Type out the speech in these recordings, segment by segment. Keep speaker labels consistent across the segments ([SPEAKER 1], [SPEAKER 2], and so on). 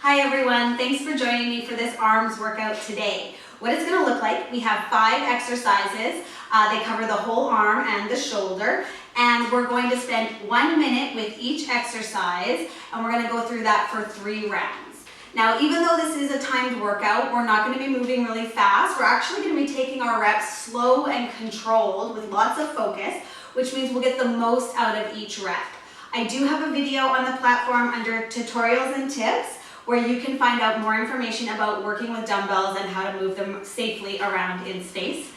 [SPEAKER 1] Hi everyone, thanks for joining me for this arms workout today. What it's going to look like, we have 5 exercises. They cover the whole arm and the shoulder, and we're going to spend 1 minute with each exercise, and we're going to go through that for 3 rounds. Now, even though this is a timed workout, we're not going to be moving really fast. We're actually going to be taking our reps slow and controlled with lots of focus, which means we'll get the most out of each rep. I do have a video on the platform under tutorials and tips where you can find out more information about working with dumbbells and how to move them safely around in space.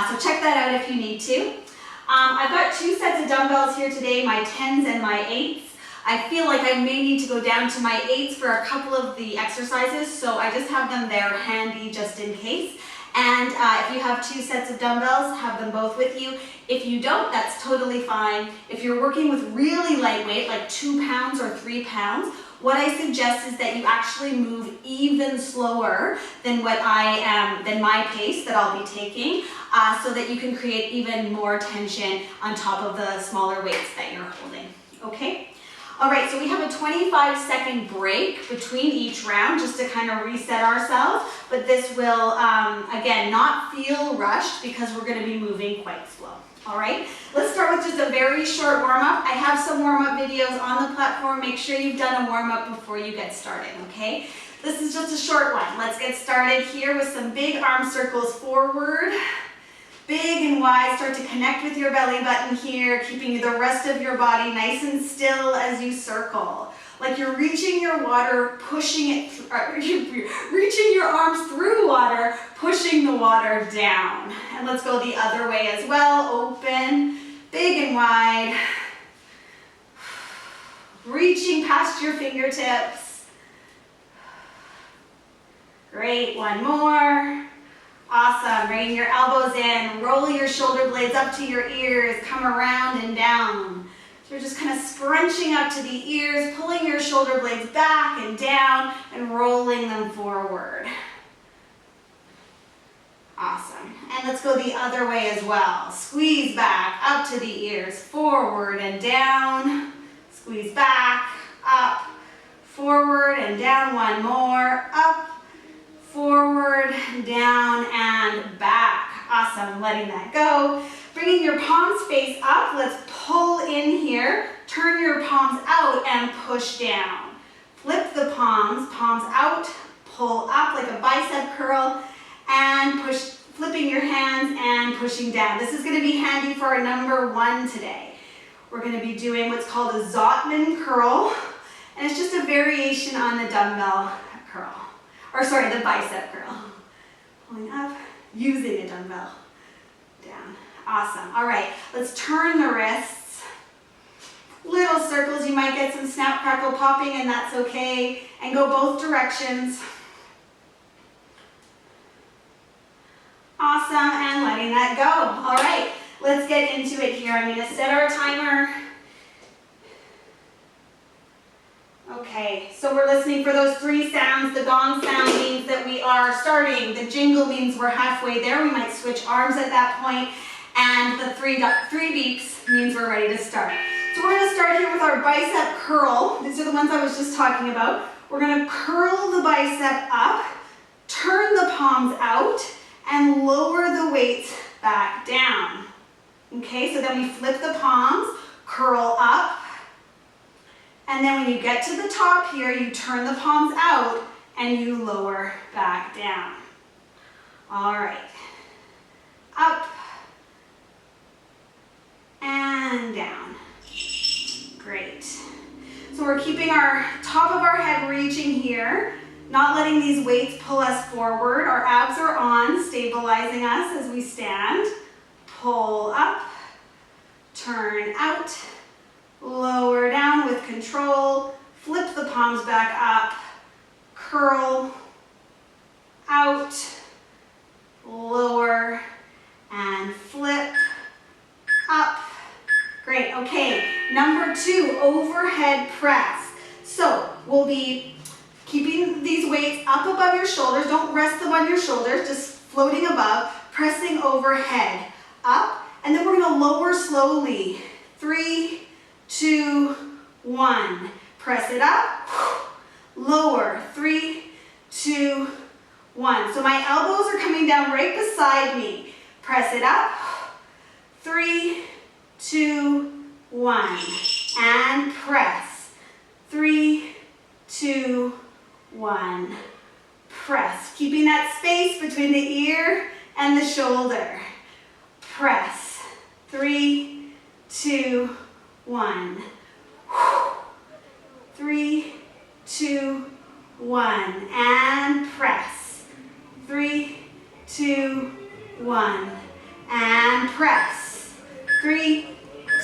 [SPEAKER 1] So check that out if you need to. I've got 2 sets of dumbbells here today, my 10s and my 8s. I feel like I may need to go down to my 8s for a couple of the exercises, so I just have them there handy just in case. And if you have 2 sets of dumbbells, have them both with you. If you don't, that's totally fine. If you're working with really lightweight, like 2 pounds or 3 pounds, what I suggest is that you actually move even slower than my pace that I'll be taking, so that you can create even more tension on top of the smaller weights that you're holding. Okay? All right, so we have a 25-second break between each round just to kind of reset ourselves, but this will, again, not feel rushed because we're going to be moving quite slow. All right, let's start with just a very short warm-up. I have some warm-up videos on the platform. Make sure you've done a warm-up before you get started, okay? This is just a short one. Let's get started here with some big arm circles forward. Big and wide, start to connect with your belly button here, keeping the rest of your body nice and still as you circle. Like you're reaching your water, pushing it, reaching your arms through water, pushing the water down. And let's go the other way as well. Open, big and wide. Reaching past your fingertips. Great, one more. Awesome, bring your elbows in, roll your shoulder blades up to your ears, come around and down. So you're just kind of scrunching up to the ears, pulling your shoulder blades back and down and rolling them forward. Awesome, and let's go the other way as well. Squeeze back, up to the ears, forward and down. Squeeze back, up, forward and down, one more, up, forward, down, and back. Awesome, letting that go. Bringing your palms face up, let's pull in here. Turn your palms out and push down. Flip the palms out, pull up like a bicep curl, and push, flipping your hands and pushing down. This is gonna be handy for our number 1 today. We're gonna be doing what's called a Zottman curl, and it's just a variation on the dumbbell curl. Or sorry, the bicep curl. Pulling up, using a dumbbell. Down. Awesome. All right, let's turn the wrists. Little circles, you might get some snap, crackle, popping, and that's okay. And go both directions. Awesome, and letting that go. All right, let's get into it here. I'm gonna set our timer. Okay, so we're listening for those 3 sounds. The gong sound means that we are starting. The jingle means we're halfway there. We might switch arms at that point. And the 3 beeps means we're ready to start. So we're gonna start here with our bicep curl. These are the ones I was just talking about. We're gonna curl the bicep up, turn the palms out, and lower the weights back down. Okay, so then we flip the palms, curl up, and then when you get to the top here, you turn the palms out and you lower back down. All right. Up and down. Great. So we're keeping our top of our head reaching here, not letting these weights pull us forward. Our abs are on, stabilizing us as we stand. Pull up, turn out, lower down with control, flip the palms back up, curl, out, lower, and flip, up. Great, okay. Number 2, overhead press. So we'll be keeping these weights up above your shoulders. Don't rest them on your shoulders, just floating above, pressing overhead, up, and then we're gonna lower slowly. 3, 2, 1. Press it up, lower. 3, 2, 1. So my elbows are coming down right beside me. Press it up. 3, 2, 1. And press. 3, 2, 1. Press. Keeping that space between the ear and the shoulder. Press. 3, 2, 1. 3, 2, 1. And press. 3, 2, 1. And press. 3,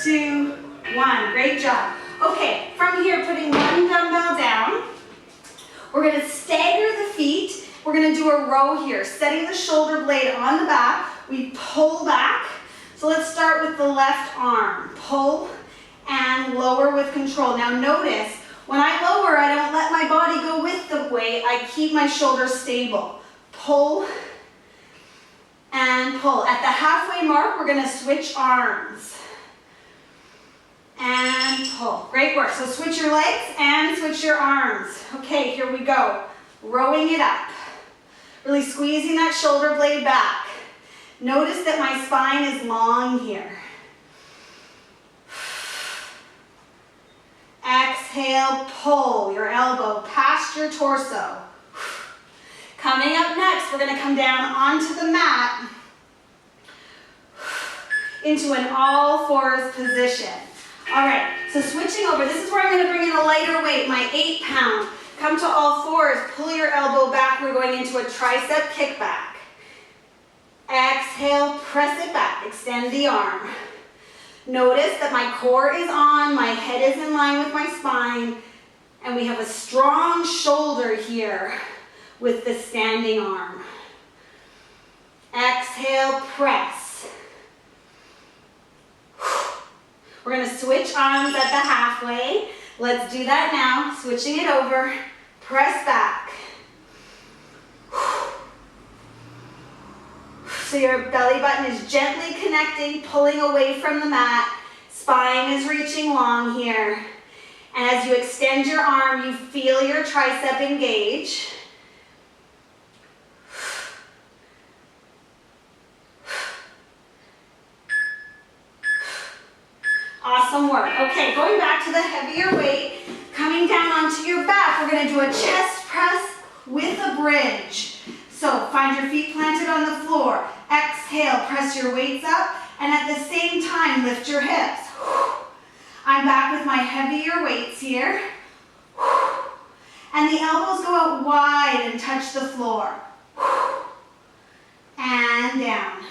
[SPEAKER 1] 2, 1. Great job. Okay, from here, putting one dumbbell down. We're going to stagger the feet. We're going to do a row here, setting the shoulder blade on the back. We pull back. So let's start with the left arm. Pull and lower with control. Now notice, when I lower, I don't let my body go with the weight. I keep my shoulders stable. Pull and pull. At the halfway mark, we're going to switch arms. And pull. Great work. So switch your legs and switch your arms. Okay, here we go. Rowing it up. Really squeezing that shoulder blade back. Notice that my spine is long here. Exhale, pull your elbow past your torso. Coming up next, we're going to come down onto the mat into an all fours position. All right, so switching over, this is where I'm going to bring in a lighter weight, my 8 pound. Come to all fours, pull your elbow back. We're going into a tricep kickback. Exhale, press it back, extend the arm. Notice that my core is on, my head is in line with my spine, and we have a strong shoulder here with the standing arm. Exhale, press. We're going to switch arms at the halfway. Let's do that now. Switching it over. Press back. So your belly button is gently connecting, pulling away from the mat. Spine is reaching long here. And as you extend your arm, you feel your tricep engage. Awesome work. Okay, going back to the heavier weight, coming down onto your back, we're going to do a chest press with a bridge. So find your feet planted on the floor. Exhale, press your weights up, and at the same time, lift your hips. I'm back with my heavier weights here. And the elbows go out wide and touch the floor. And down.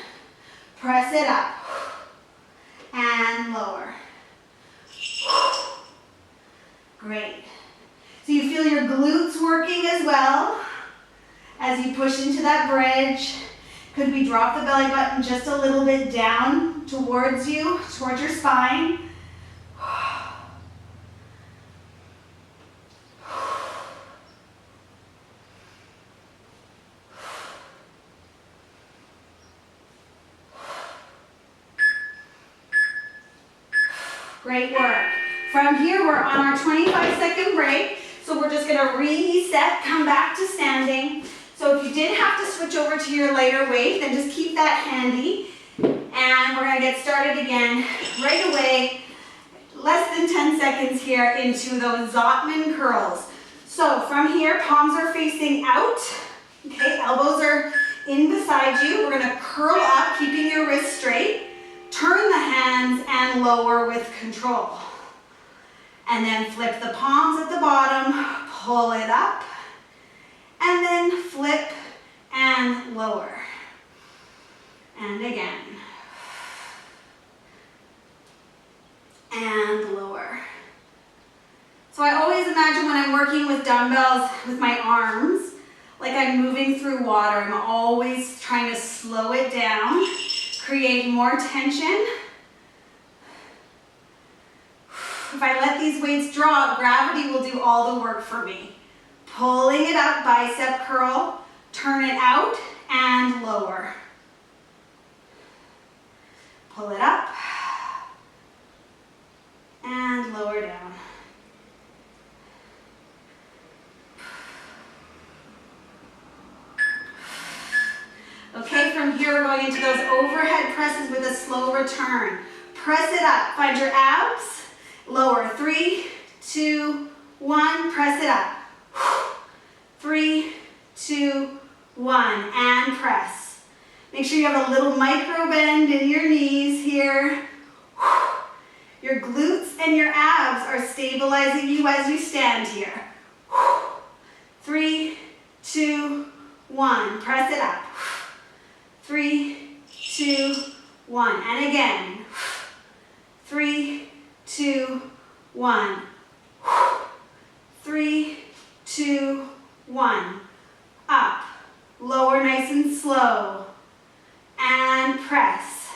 [SPEAKER 1] Press it up. And lower. Great. So you feel your glutes working as well as you push into that bridge. Could we drop the belly button just a little bit down towards you, towards your spine? Great work. From here, we're on our 25-second break. So we're just gonna reset, come back to standing. So if you did have to switch over to your lighter weight, then just keep that handy. And we're gonna get started again right away. Less than 10 seconds here into those Zottman curls. So from here, palms are facing out. Okay, elbows are in beside you. We're gonna curl up, keeping your wrists straight. Turn the hands and lower with control. And then flip the palms at the bottom, pull it up, and then flip and lower. And again. And lower. So I always imagine when I'm working with dumbbells with my arms, like I'm moving through water. I'm always trying to slow it down, create more tension. If I let these weights drop, gravity will do all the work for me. Pulling it up, bicep curl, turn it out and lower. Pull it up and lower down. going into those overhead presses with a slow return. Press it up. Find your abs. Lower. 3, 2, 1. Press it up. 3, 2, 1. And press. Make sure you have a little micro bend in your knees here. Your glutes and your abs are stabilizing you as you stand here. 3, 2, 1. Press it up. 3, 2, 1. And again. 3, 2, 1. 3, 2, 1. Up. Lower nice and slow. And press.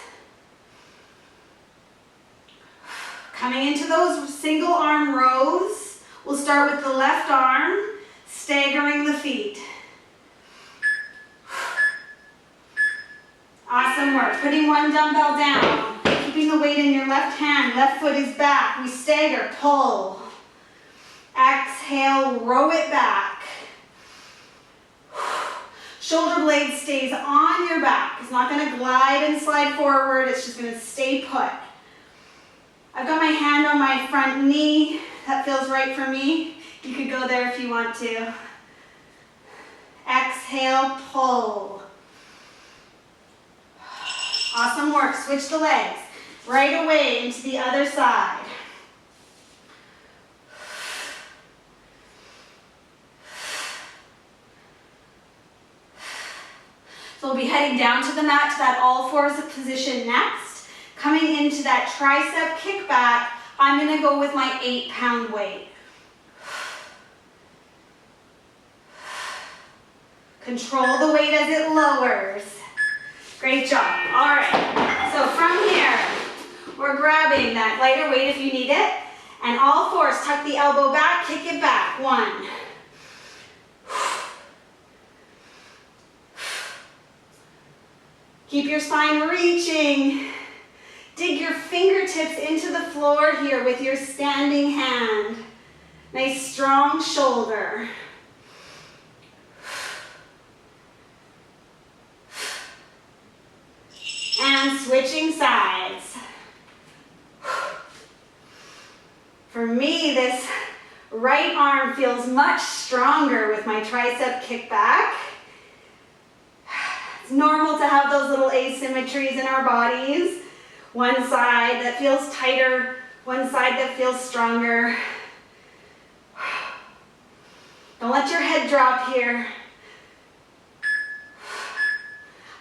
[SPEAKER 1] Coming into those single arm rows, we'll start with the left arm, staggering the feet. Awesome work. Putting one dumbbell down, keeping the weight in your left hand, left foot is back. We stagger, pull. Exhale, row it back. Shoulder blade stays on your back. It's not going to glide and slide forward. It's just going to stay put. I've got my hand on my front knee. That feels right for me. You could go there if you want to. Exhale, pull. Awesome work. Switch the legs. Right away into the other side. So we'll be heading down to the mat to that all fours position next. Coming into that tricep kickback, I'm going to go with my 8-pound weight. Control the weight as it lowers. Great job. All right. So from here, we're grabbing that lighter weight if you need it. And all fours, tuck the elbow back, kick it back. 1. Keep your spine reaching. Dig your fingertips into the floor here with your standing hand. Nice strong shoulder. And switching sides. For me, this right arm feels much stronger with my tricep kickback. It's normal to have those little asymmetries in our bodies. One side that feels tighter, one side that feels stronger. Don't let your head drop here.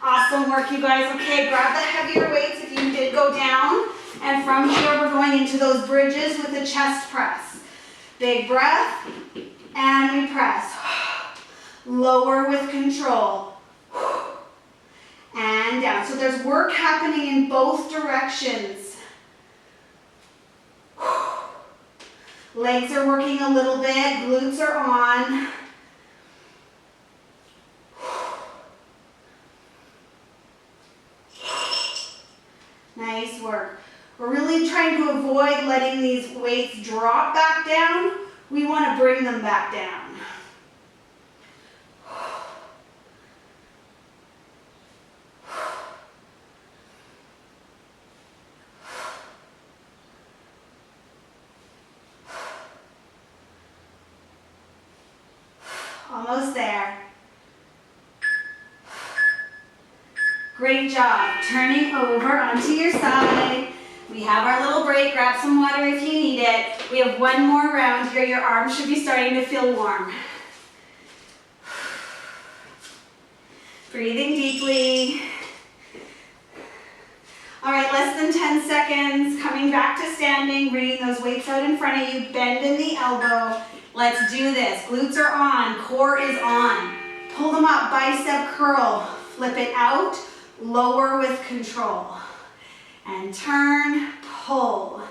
[SPEAKER 1] Awesome work, you guys. Okay, grab the heavier weights if you did go down. And from here, we're going into those bridges with the chest press. Big breath, and we press. Lower with control. And down. So there's work happening in both directions. Legs are working a little bit, glutes are on. Nice work. We're really trying to avoid letting these weights drop back down. We want to bring them back down. Almost there. Great job. Turning over onto your side. We have our little break. Grab some water if you need it. We have one more round here. Your arms should be starting to feel warm. Breathing deeply. All right, less than 10 seconds. Coming back to standing, bringing those weights out in front of you. Bend in the elbow. Let's do this. Glutes are on, core is on. Pull them up, bicep curl. Flip it out, lower with control. And turn, pull.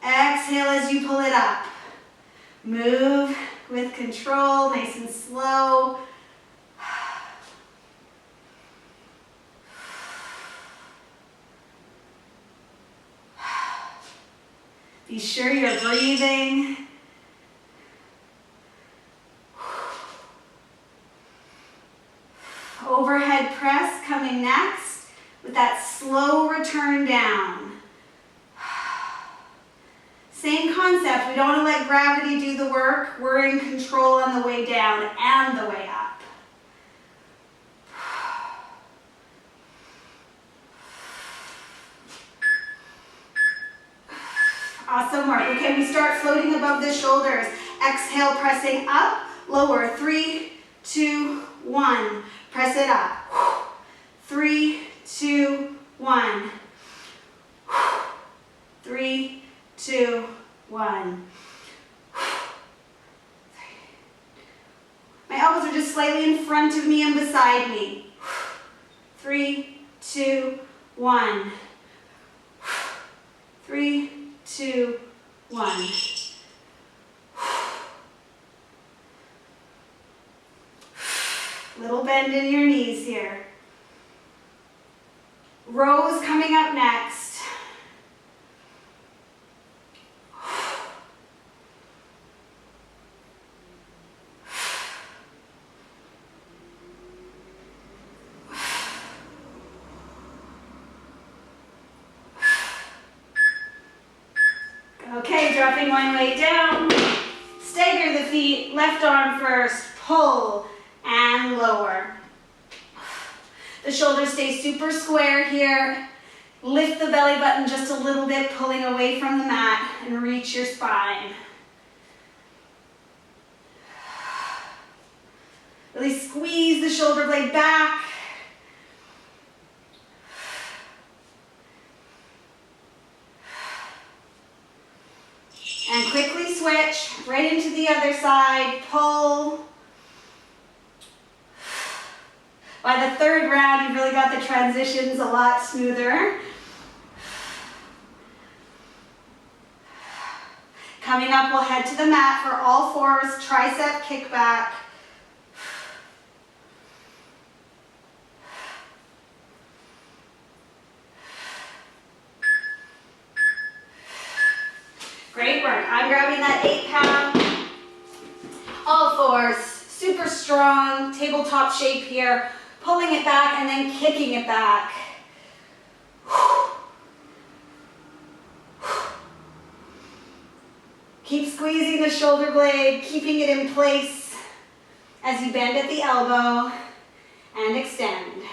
[SPEAKER 1] Exhale as you pull it up. Move with control, nice and slow. Be sure you're breathing. Overhead press coming next with that slow return down. Same concept, we don't want to let gravity do the work. We're in control on the way down and the way up. Awesome work. Okay, we start floating above the shoulders. Exhale, pressing up, lower. 3, 2, 1. Press it up. 3, 2, 1. 3, 2, 1. My elbows are just slightly in front of me and beside me. 3, 2, 1. 3, 2, 1. Little bend in your knees here. Rows coming up next. Okay, dropping one way down. Stagger the feet, left arm first, pull and lower. The shoulders stay super square here. Lift the belly button just a little bit, pulling away from the mat, and reach your spine. Really squeeze the shoulder blade back. And quickly switch right into the other side, pull. By the third round, you've really got the transitions a lot smoother. Coming up, we'll head to the mat for all fours, tricep kickback. Great work. I'm grabbing that 8-pound, all fours, super strong, tabletop shape here, pulling it back and then kicking it back. Keep squeezing the shoulder blade, keeping it in place as you bend at the elbow and extend.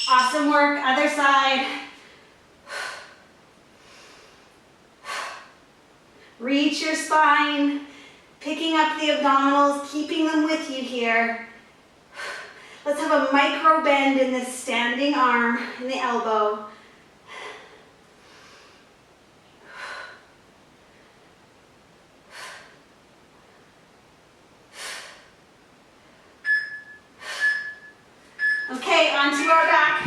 [SPEAKER 1] Awesome work, other side. Reach your spine, picking up the abdominals, keeping them with you here. Let's have a micro bend in this standing arm and the elbow. Okay, onto our back.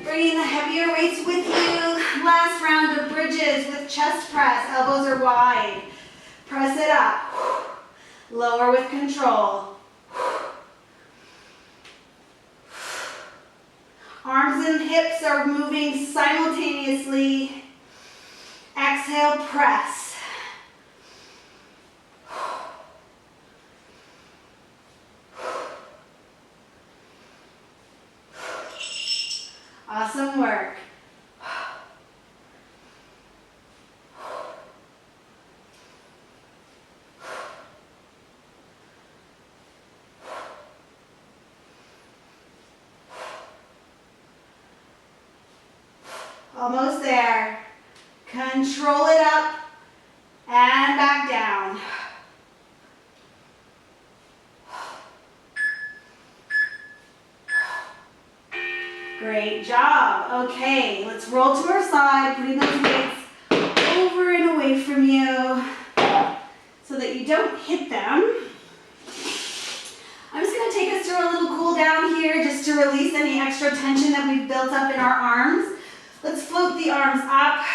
[SPEAKER 1] Bringing the heavier weights with you. Last round of bridges with chest press. Elbows are wide. Press it up. Lower with control. Arms and hips are moving simultaneously. Exhale, press. Awesome work. Almost there. Control it up and back down. Great job. Okay, let's roll to our side, putting those weights over and away from you so that you don't hit them. I'm just going to take us through a little cool down here just to release any extra tension that we've built up in our arms. Let's float the arms up.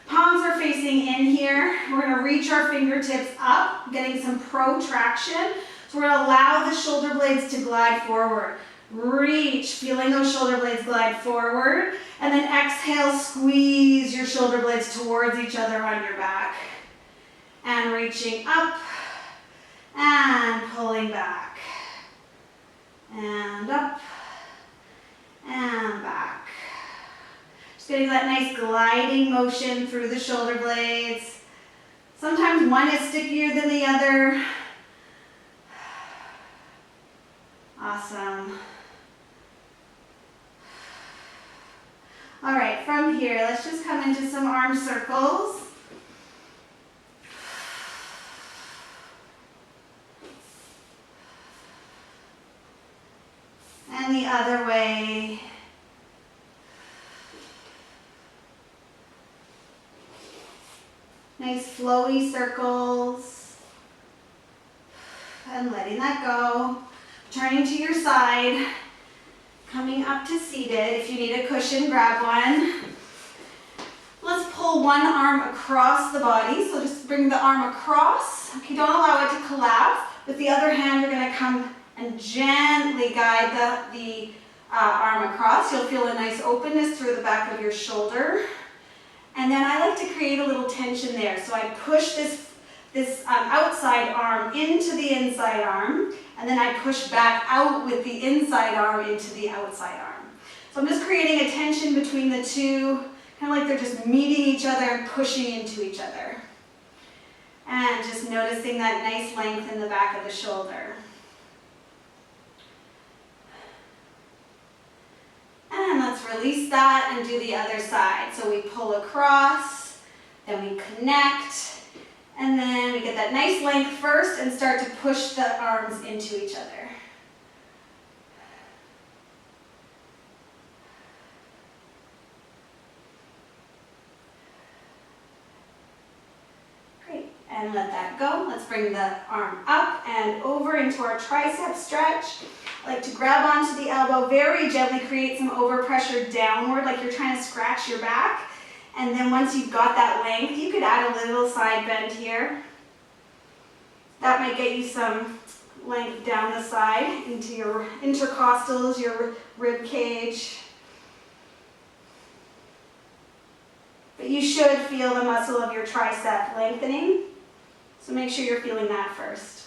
[SPEAKER 1] Palms are facing in here. We're going to reach our fingertips up, getting some protraction. So we're going to allow the shoulder blades to glide forward. Reach, feeling those shoulder blades glide forward. And then exhale, squeeze your shoulder blades towards each other on your back. and reaching up and pulling back and up and back. Just getting that nice gliding motion through the shoulder blades. Sometimes one is stickier than the other. Awesome. All right, from here, let's just come into some arm circles. And the other way. Nice flowy circles. And letting that go. Turning to your side. Coming up to seated. If you need a cushion, grab one. Let's pull one arm across the body. So just bring the arm across. Okay, don't allow it to collapse. With the other hand, you're going to come and gently guide the arm across. You'll feel a nice openness through the back of your shoulder. And then I like to create a little tension there. So I push this outside arm into the inside arm, and then I push back out with the inside arm into the outside arm. So I'm just creating a tension between the two, kind of like they're just meeting each other and pushing into each other. And just noticing that nice length in the back of the shoulder. And let's release that and do the other side. So we pull across, then we connect, and then we get that nice length first and start to push the arms into each other. Great, and let that go. Let's bring the arm up and over into our tricep stretch. I like to grab onto the elbow, very gently create some overpressure downward, like you're trying to scratch your back. And then once you've got that length, you could add a little side bend here. That might get you some length down the side into your intercostals, your rib cage. But you should feel the muscle of your tricep lengthening. So make sure you're feeling that first.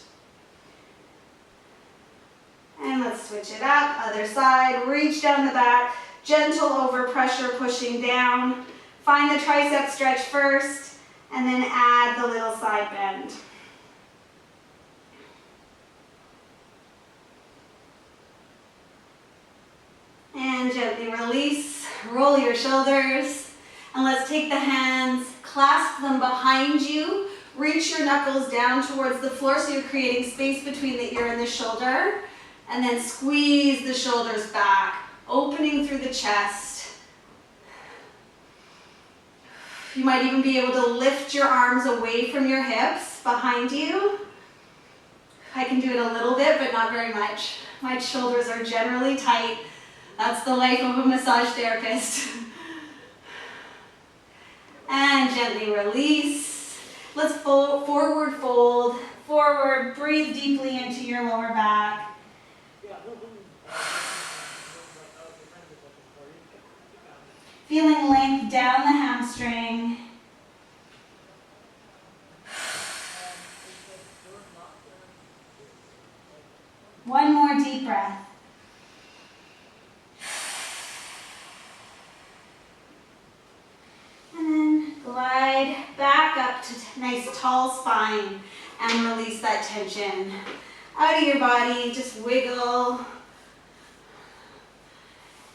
[SPEAKER 1] And let's switch it up, other side, reach down the back, gentle overpressure pushing down. Find the tricep stretch first, and then add the little side bend. And gently release, roll your shoulders, and let's take the hands, clasp them behind you, reach your knuckles down towards the floor so you're creating space between the ear and the shoulder, and then squeeze the shoulders back, opening through the chest. You might even be able to lift your arms away from your hips behind you. I can do it a little bit, but not very much. My shoulders are generally tight. That's the life of a massage therapist. And gently release. Let's forward fold, forward, breathe deeply into your lower back. Feeling length down the hamstring. One more deep breath. And then glide back up to nice tall spine and release that tension out of your body. Just wiggle.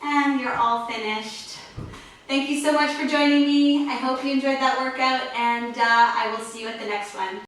[SPEAKER 1] And you're all finished. Thank you so much for joining me. I hope you enjoyed that workout, and I will see you at the next one.